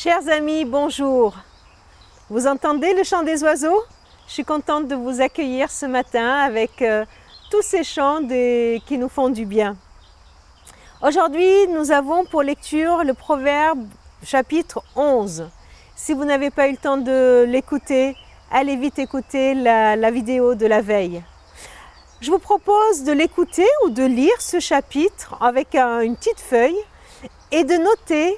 Chers amis, bonjour. Vous entendez le chant des oiseaux? Je suis contente de vous accueillir ce matin avec tous ces chants qui nous font du bien. Aujourd'hui, nous avons pour lecture le Proverbe chapitre 11. Si vous n'avez pas eu le temps de l'écouter, allez vite écouter la vidéo de la veille. Je vous propose de l'écouter ou de lire ce chapitre avec une petite feuille et de noter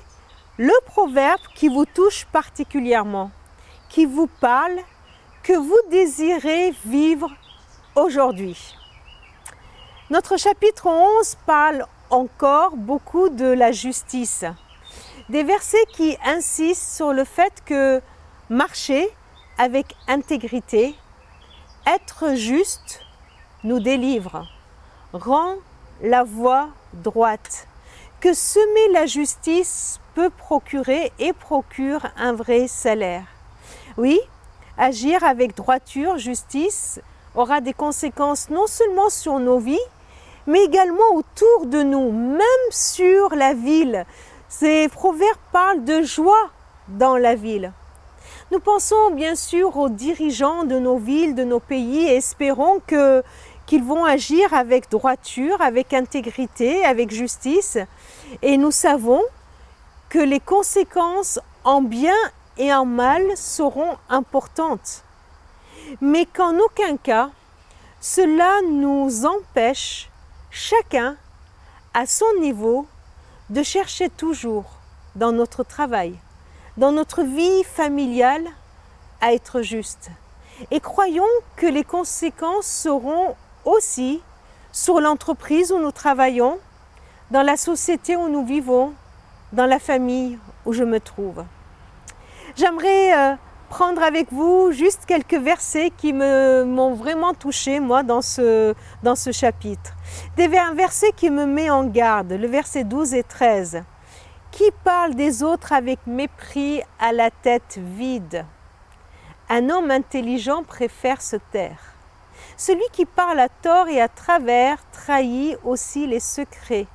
le proverbe qui vous touche particulièrement, qui vous parle, que vous désirez vivre aujourd'hui. Notre chapitre 11 parle encore beaucoup de la justice. Des versets qui insistent sur le fait que marcher avec intégrité, être juste, nous délivre, rend la voie droite, que semer la justice peut procurer et procure un vrai salaire. Oui, agir avec droiture, justice, aura des conséquences non seulement sur nos vies, mais également autour de nous, même sur la ville. Ces proverbes parlent de joie dans la ville. Nous pensons bien sûr aux dirigeants de nos villes, de nos pays, et espérons qu'ils vont agir avec droiture, avec intégrité, avec justice. Et nous savons que les conséquences en bien et en mal seront importantes. Mais qu'en aucun cas, cela nous empêche, chacun à son niveau, de chercher toujours dans notre travail, dans notre vie familiale, à être juste. Et croyons que les conséquences seront aussi sur l'entreprise où nous travaillons, dans la société où nous vivons, dans la famille où je me trouve. J'aimerais prendre avec vous juste quelques versets qui m'ont vraiment touchée, moi, dans ce chapitre. Un verset qui me met en garde, le verset 12 et 13. Qui parle des autres avec mépris a la tête vide. Un homme intelligent préfère se taire. Celui qui parle à tort et à travers trahit aussi les secrets.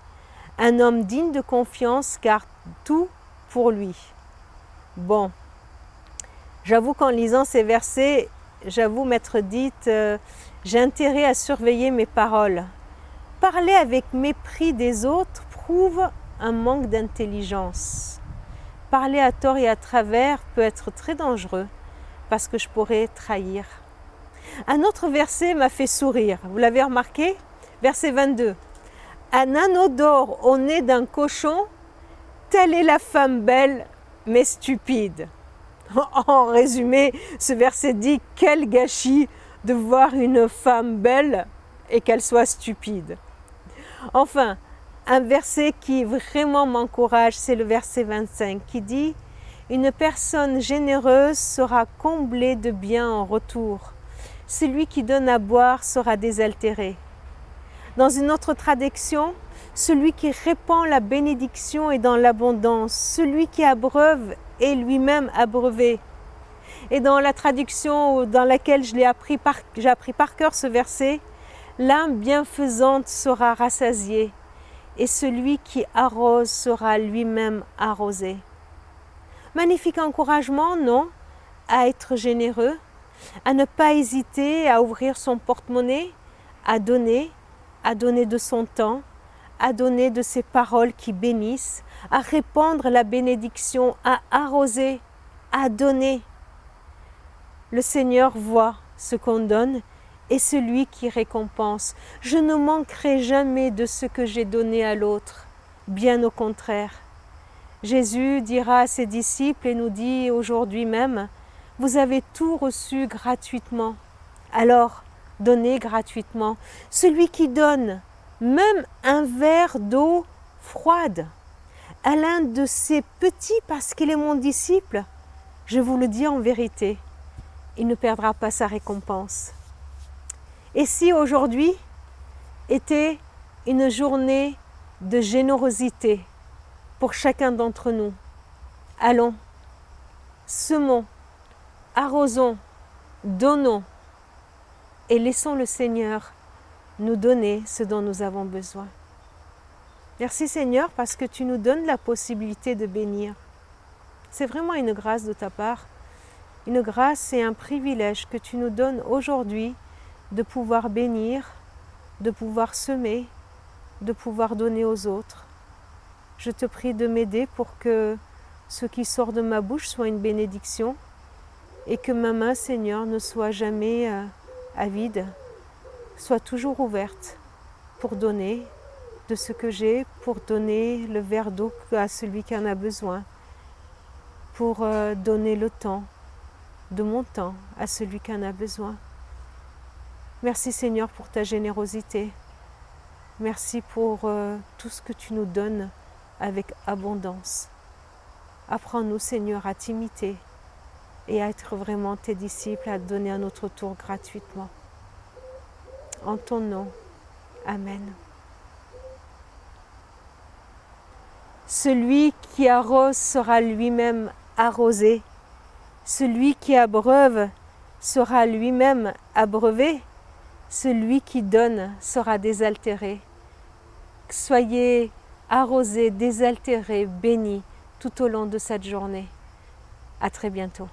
Un homme digne de confiance garde tout pour lui. Bon, j'avoue qu'en lisant ces versets, m'être dite, j'ai intérêt à surveiller mes paroles. Parler avec mépris des autres prouve un manque d'intelligence. Parler à tort et à travers peut être très dangereux parce que je pourrais trahir. Un autre verset m'a fait sourire, vous l'avez remarqué? Verset 22. Un anneau d'or au nez d'un cochon, telle est la femme belle, mais stupide. En résumé, ce verset dit quel gâchis de voir une femme belle et qu'elle soit stupide. Enfin, un verset qui vraiment m'encourage, c'est le verset 25 qui dit « Une personne généreuse sera comblée de biens en retour. Celui qui donne à boire sera désaltéré. » Dans une autre traduction, celui qui répand la bénédiction est dans l'abondance, celui qui abreuve est lui-même abreuvé. Et dans la traduction dans laquelle j'ai appris par cœur ce verset, l'âme bienfaisante sera rassasiée et celui qui arrose sera lui-même arrosé. Magnifique encouragement, non? À être généreux, à ne pas hésiter à ouvrir son porte-monnaie, à donner de son temps, à donner de ses paroles qui bénissent, à répandre la bénédiction, à arroser, à donner. Le Seigneur voit ce qu'on donne et celui qui récompense. Je ne manquerai jamais de ce que j'ai donné à l'autre, bien au contraire. Jésus dira à ses disciples et nous dit aujourd'hui même, vous avez tout reçu gratuitement. Alors, donnez gratuitement. Celui qui donne même un verre d'eau froide à l'un de ses petits parce qu'il est mon disciple, je vous le dis en vérité, il ne perdra pas sa récompense. Et si aujourd'hui était une journée de générosité pour chacun d'entre nous, allons, semons, arrosons, donnons et laissons le Seigneur nous donner ce dont nous avons besoin. Merci Seigneur parce que tu nous donnes la possibilité de bénir. C'est vraiment une grâce de ta part, une grâce et un privilège que tu nous donnes aujourd'hui de pouvoir bénir, de pouvoir semer, de pouvoir donner aux autres. Je te prie de m'aider pour que ce qui sort de ma bouche soit une bénédiction et que ma main, Seigneur, ne soit jamais avide, soit toujours ouverte pour donner de ce que j'ai, pour donner le verre d'eau à celui qui en a besoin, pour donner le temps, de mon temps, à celui qui en a besoin. Merci Seigneur pour ta générosité. Merci pour tout ce que tu nous donnes avec abondance. Apprends-nous Seigneur à t'imiter et à être vraiment tes disciples, à te donner à notre tour gratuitement. En ton nom, Amen. Celui qui arrose sera lui-même arrosé. Celui qui abreuve sera lui-même abreuvé. Celui qui donne sera désaltéré. Soyez arrosés, désaltérés, bénis tout au long de cette journée. À très bientôt.